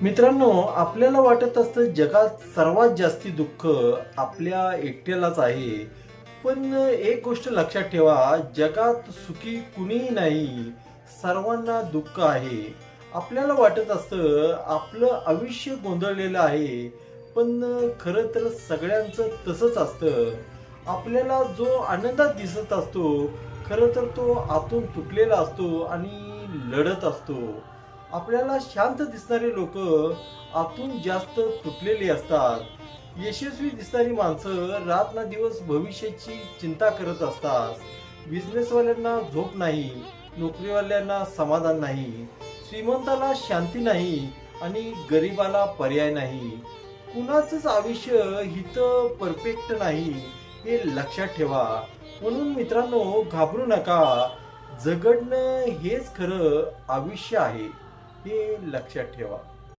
मित्रांनो, आपल्याला वाटत असतं जगात सर्वात जास्ती दुःख आपल्या एकट्यालाच आहे. पण एक गोष्ट लक्षात ठेवा, जगात सुखी कुणीही नाही, सर्वांना दुःख आहे. आपल्याला वाटत असतं आपलं आयुष्य गोंधळलेलं आहे, पण खरं तर सगळ्यांचं तसंच असतं. आपल्याला जो आनंदात दिसत असतो, खरं तर तो आतून तुटलेला असतो आणि लढत असतो. आपल्याला शांत दिसणारे लोक आतून जास्त तुटलेली असतात. यशस्वी दिसणारी माणसं रात ना दिवस भविष्याची चिंता करत असतात. बिझनेसवाल्यांना झोप नाही, नोकरीवाल्यांना समाधान नाही, श्रीमंताला शांती नाही आणि गरिबाला पर्याय नाही. कुणाचंच आयुष्य हिथं परफेक्ट नाही, हे लक्षात ठेवा. म्हणून मित्रांनो, घाबरू नका. जगणं हेच खरं आयुष्य आहे, हे लक्षात ठेवा.